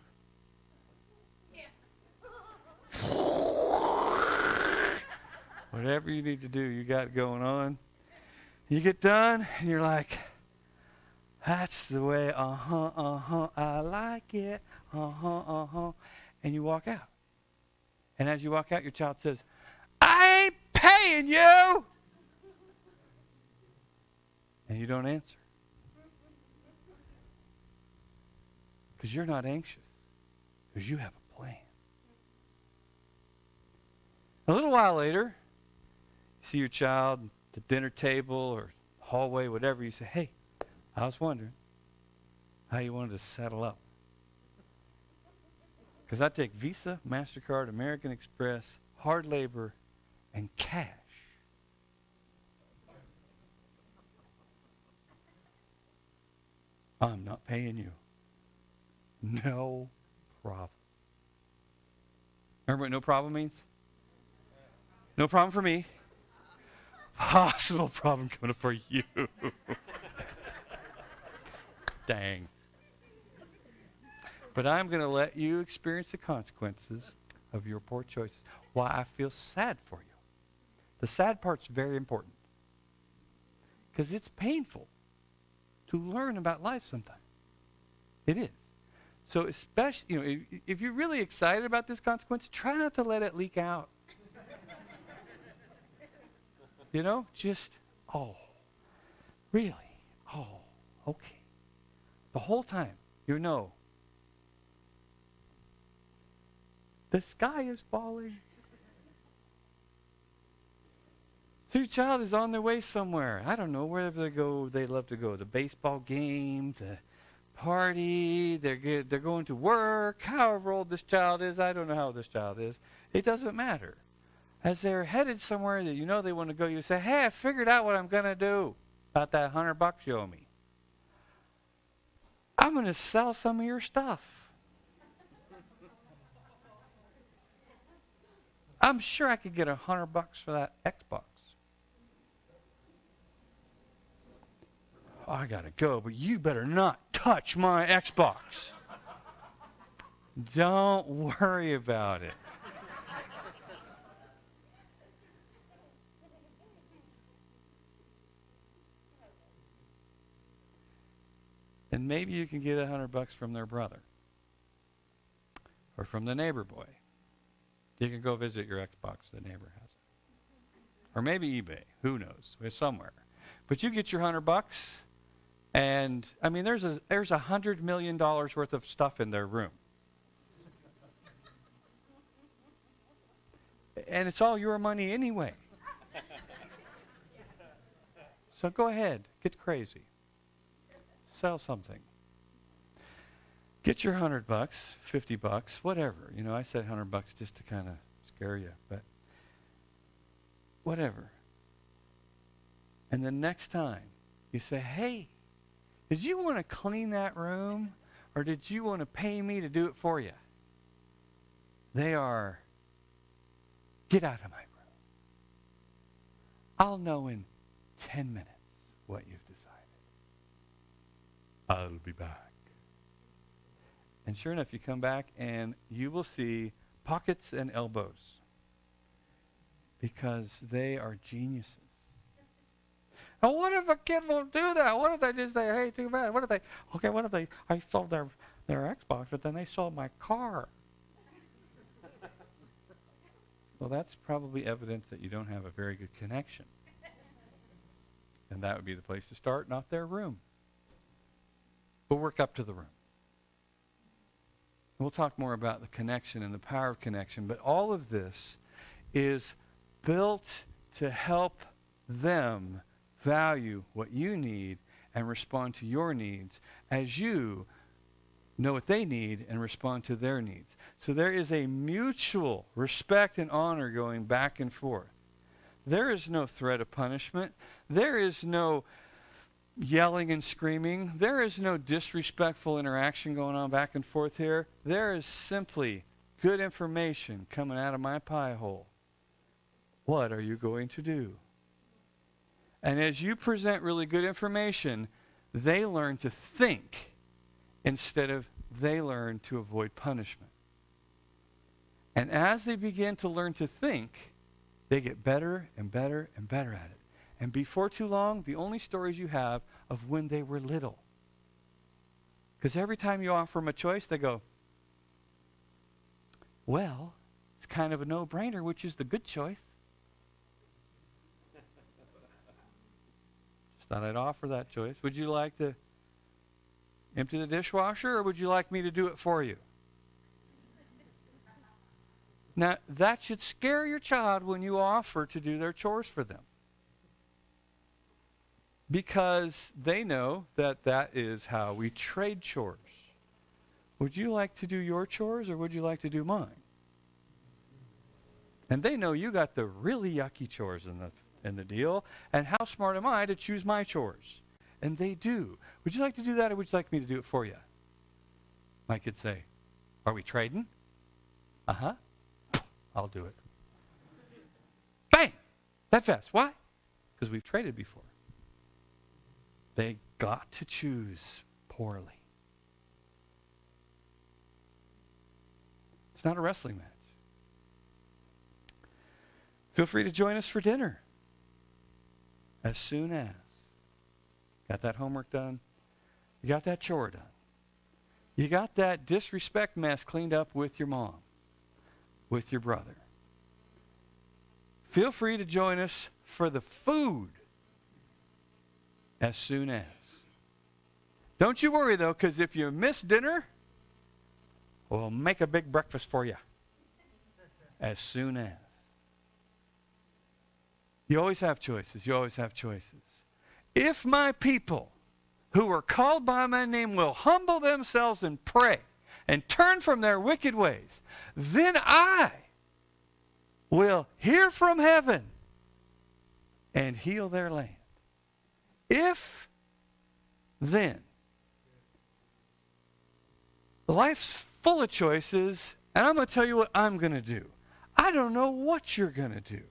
whatever you need to do, you got going on. You get done, and you're like, that's the way, I like it, and you walk out. And as you walk out, your child says, I ain't paying you! And you don't answer. Because you're not anxious. Because you have a plan. A little while later, you see your child at the dinner table or hallway, whatever. You say, hey, I was wondering how you wanted to settle up. Because I take Visa, MasterCard, American Express, hard labor, and cash. I'm not paying you. No problem. Remember what no problem means? No problem for me. Possible problem coming up for you. Dang. But I'm going to let you experience the consequences of your poor choices. Why I feel sad for you. The sad part's very important. Because it's painful to learn about life sometimes. It is. So especially, if you're really excited about this consequence, try not to let it leak out. Just, oh, really? Oh, okay. The whole time, the sky is falling. So your child is on their way somewhere. I don't know, wherever they love to go. The baseball game, the party, they're going to work, however old this child is. I don't know how old this child is. It doesn't matter. As they're headed somewhere that they want to go, you say, hey, I figured out what I'm going to do about that $100 you owe me. I'm going to sell some of your stuff. I'm sure I could get $100 for that Xbox. Oh, I got to go, but you better not touch my Xbox. Don't worry about it. And maybe you can get $100 from their brother or from the neighbor boy. You can go visit your Xbox, the neighbor has it. Or maybe eBay, who knows, it's somewhere. But you get your $100, and there's $100 million worth of stuff in their room. And it's all your money anyway. So go ahead, get crazy. Sell something. Get your $100, $50, whatever. I said $100 just to kind of scare you, but whatever. And the next time you say, hey, did you want to clean that room, or did you want to pay me to do it for you? They are, get out of my room. I'll know in 10 minutes what you've decided. I'll be back. And sure enough, you come back and you will see pockets and elbows because they are geniuses. Now, what if a kid won't do that? What if they just say, hey, too bad? What if I sold their Xbox, but then they sold my car? Well, that's probably evidence that you don't have a very good connection. And that would be the place to start, not their room. But work up to the room. We'll talk more about the connection and the power of connection, but all of this is built to help them value what you need and respond to your needs as you know what they need and respond to their needs. So there is a mutual respect and honor going back and forth. There is no threat of punishment. There is no yelling and screaming. There is no disrespectful interaction going on back and forth here. There is simply good information coming out of my pie hole. What are you going to do? And as you present really good information, they learn to think instead of they learn to avoid punishment. And as they begin to learn to think, they get better and better and better at it. And before too long, the only stories you have of when they were little. Because every time you offer them a choice, they go, well, it's kind of a no-brainer, which is the good choice. Just thought I'd offer that choice. Would you like to empty the dishwasher, or would you like me to do it for you? Now, that should scare your child when you offer to do their chores for them. Because they know that that is how we trade chores. Would you like to do your chores, or would you like to do mine? And they know you got the really yucky chores in the deal, and how smart am I to choose my chores? And they do. Would you like to do that, or would you like me to do it for you? My kids say, are we trading? Uh-huh. I'll do it. Bang! That fast. Why? Because we've traded before. They got to choose poorly. It's not a wrestling match. Feel free to join us for dinner as soon as. Got that homework done? You got that chore done? You got that disrespect mess cleaned up with your mom, with your brother? Feel free to join us for the food as soon as. Don't you worry, though, because if you miss dinner, we'll make a big breakfast for you as soon as. You always have choices. You always have choices. If my people who are called by my name will humble themselves and pray and turn from their wicked ways, then I will hear from heaven and heal their land. If then. Life's full of choices, and I'm going to tell you what I'm going to do. I don't know what you're going to do.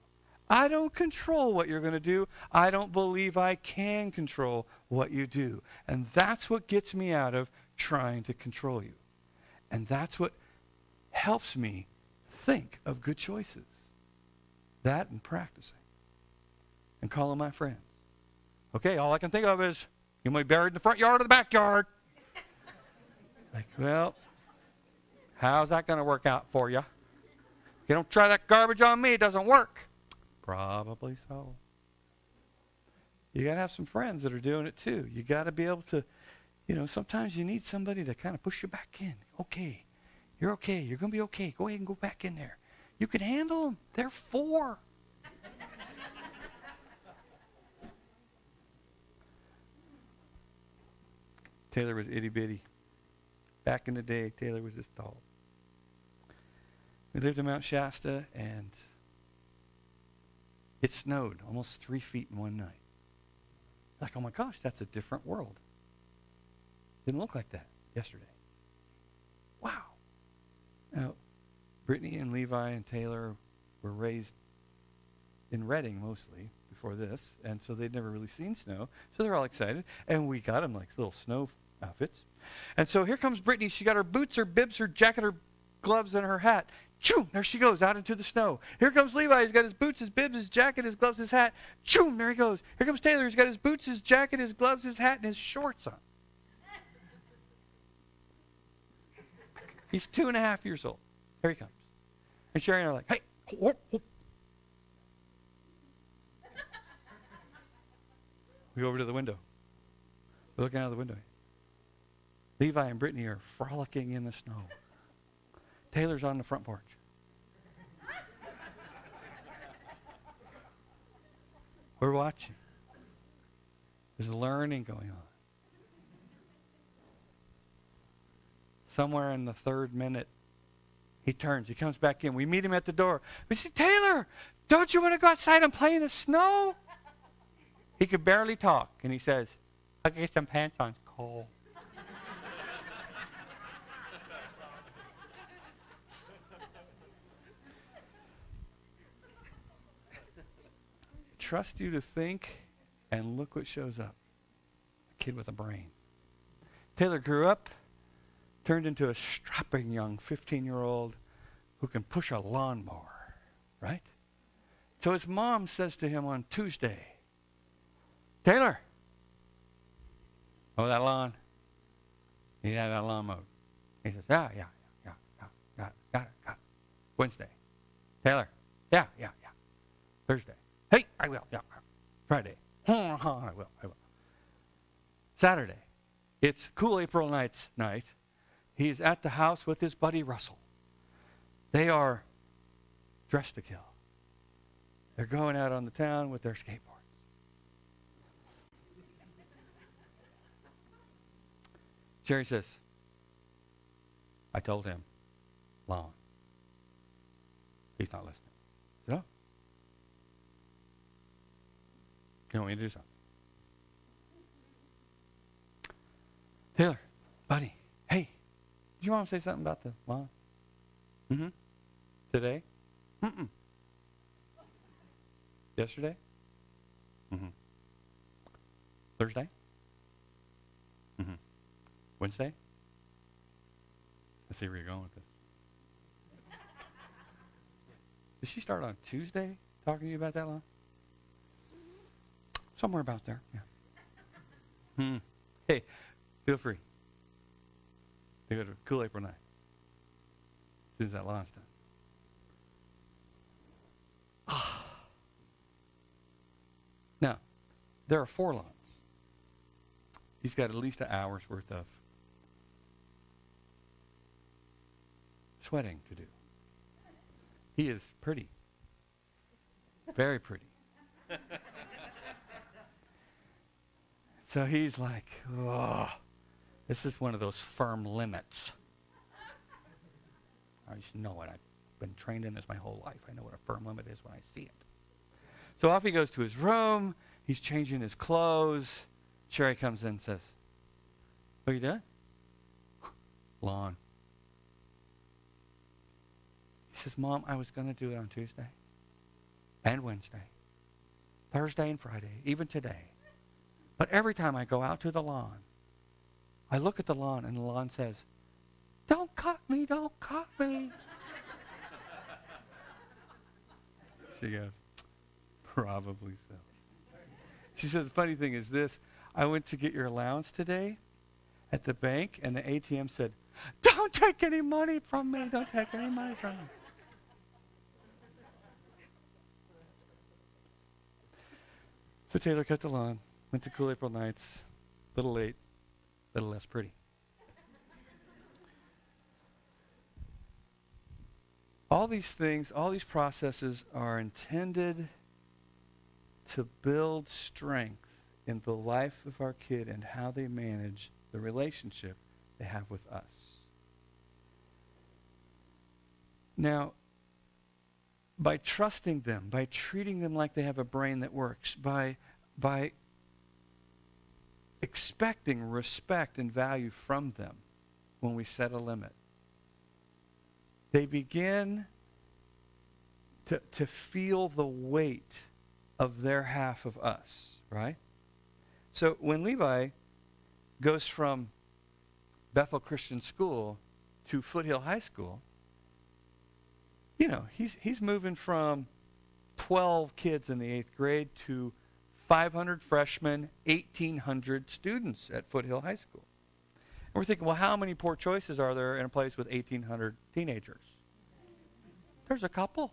I don't control what you're going to do. I don't believe I can control what you do. And that's what gets me out of trying to control you. And that's what helps me think of good choices. That and practicing. And calling my friends. Okay, all I can think of is, you might be buried in the front yard or the backyard. Like, well, how's that going to work out for you? You don't try that garbage on me, it doesn't work. Probably so. You got to have some friends that are doing it too. You got to be able to, sometimes you need somebody to kind of push you back in. Okay, you're okay. You're going to be okay. Go ahead and go back in there. You can handle them. They're 4. Taylor was itty bitty. Back in the day, Taylor was this tall. We lived in Mount Shasta, and it snowed almost 3 feet in one night. Like, oh my gosh, that's a different world. Didn't look like that yesterday. Wow. Now, Brittany and Levi and Taylor were raised in Redding mostly before this, and so they'd never really seen snow, so they're all excited. And we got them like little snow outfits. And so here comes Brittany. She got her boots, her bibs, her jacket, her gloves, and her hat. Choom! There she goes out into the snow. Here comes Levi. He's got his boots, his bibs, his jacket, his gloves, his hat. Choom! There he goes. Here comes Taylor. He's got his boots, his jacket, his gloves, his hat, and his shorts on. He's 2.5 years old. Here he comes. And Sherry and I are like, hey, whoop, whoop. We go over to the window. We're looking out of the window. Levi and Brittany are frolicking in the snow. Taylor's on the front porch. We're watching. There's learning going on. Somewhere in the 3rd minute, he turns. He comes back in. We meet him at the door. We say, Taylor, don't you want to go outside and play in the snow? He could barely talk. And he says, I'll get some pants on. It's cold. Trust you to think, and look what shows up. A kid with a brain. Taylor grew up, turned into a strapping young 15-year-old who can push a lawnmower, right? So his mom says to him on Tuesday, Taylor, that lawn? You need that lawn mowed. He says, yeah, got it. Wednesday. Taylor, yeah. Thursday. Hey, I will, yeah. Friday. I will. Saturday. It's cool April night. He's at the house with his buddy Russell. They are dressed to kill. They're going out on the town with their skateboards. Jerry says, I told him, lawn. He's not listening. No. You want me to do something? Taylor, buddy, hey, did your mom say something about the lawn? Mm-hmm. Today? Mm-mm. Yesterday? Mm-hmm. Thursday? Mm-hmm. Wednesday? Let's see where you're going with this. Did she start on Tuesday talking to you about that lawn? Somewhere about there, yeah. Hey, feel free to go to Cool April night as soon as that lawn's done. Now, there are 4 lawns. He's got at least an hour's worth of sweating to do. He is pretty. Very pretty. So he's like, oh, this is one of those firm limits. I just know it. I've been trained in this my whole life. I know what a firm limit is when I see it. So off he goes to his room. He's changing his clothes. Sherry comes in and says, what are you doing? Lawn. He says, Mom, I was going to do it on Tuesday and Wednesday, Thursday and Friday, even today. But every time I go out to the lawn, I look at the lawn and the lawn says, don't cut me, don't cut me. She goes, probably so. She says, the funny thing is this, I went to get your allowance today at the bank, and the ATM said, don't take any money from me, don't take any money from me. So Taylor cut the lawn, went to Cool April nights, a little late, a little less pretty. All these things, all these processes are intended to build strength in the life of our kid and how they manage the relationship they have with us. Now, by trusting them, by treating them like they have a brain that works, by expecting respect and value from them when we set a limit, they begin to feel the weight of their half of us, right? So when Levi goes from Bethel Christian School to Foothill High School, you know, he's moving from 12 kids in the 8th grade to 500 freshmen, 1,800 students at Foothill High School. And we're thinking, well, how many poor choices are there in a place with 1,800 teenagers? There's a couple.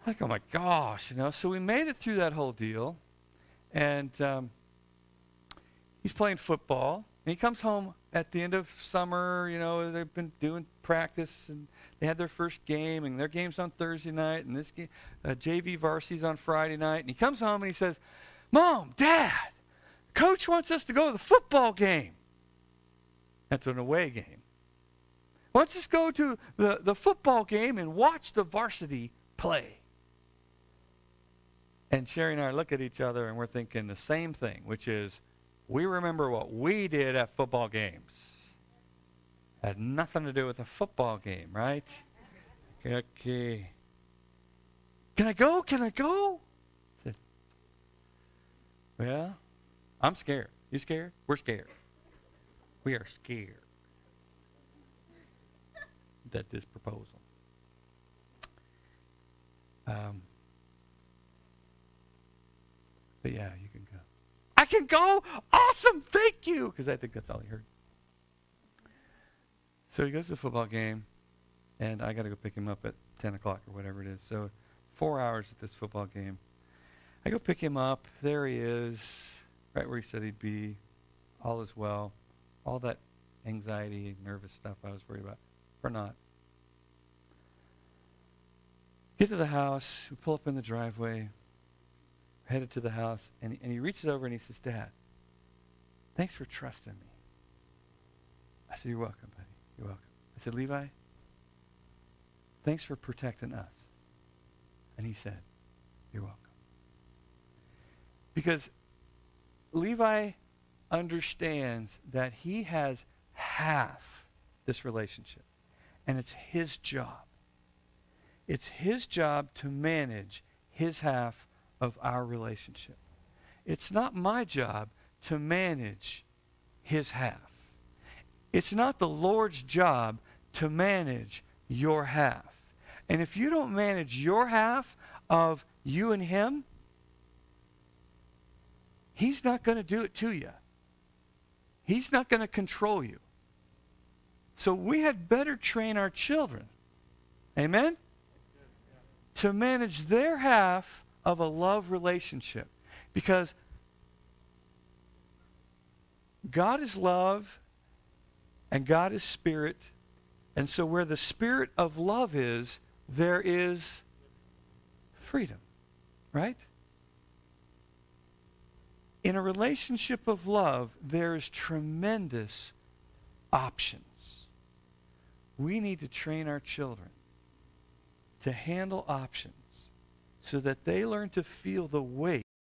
Like, oh my gosh, you know. So we made it through that whole deal, and he's playing football, and he comes home at the end of summer. You know, they've been doing practice, and they had their first game, and their game's on Thursday night, and this game, JV varsity's on Friday night. And he comes home and he says, Mom, Dad, Coach wants us to go to the football game. That's an away game. Let's just go to the football game and watch the varsity play. And Sherry and I look at each other and we're thinking the same thing, which is we remember what we did at football games. Had nothing to do with a football game, right? Okay. Can I go? Can I go? I said, well, I'm scared. You scared? We're scared. We are scared that this proposal. But yeah, you can go. I can go? Awesome, thank you. Because I think that's all he heard. So he goes to the football game, and I got to go pick him up at 10 o'clock or whatever it is. So 4 hours at this football game. I go pick him up. There he is, right where he said he'd be. All is well. All that anxiety, nervous stuff I was worried about, for naught. Get to the house. We pull up in the driveway. Headed to the house, and he reaches over and he says, Dad, thanks for trusting me. I said, you're welcome, buddy. You're welcome. I said, Levi, thanks for protecting us. And he said, you're welcome. Because Levi understands that he has half this relationship, and it's his job. It's his job to manage his half of our relationship. It's not my job to manage his half. It's not the Lord's job to manage your half. And if you don't manage your half, of you and him, he's not going to do it to you. He's not going to control you. So we had better train our children, amen, to manage their half of a love relationship. Because God is love and God is spirit. And so where the spirit of love is, there is freedom, right? In a relationship of love, there is tremendous options. We need to train our children to handle options so that they learn to feel the weight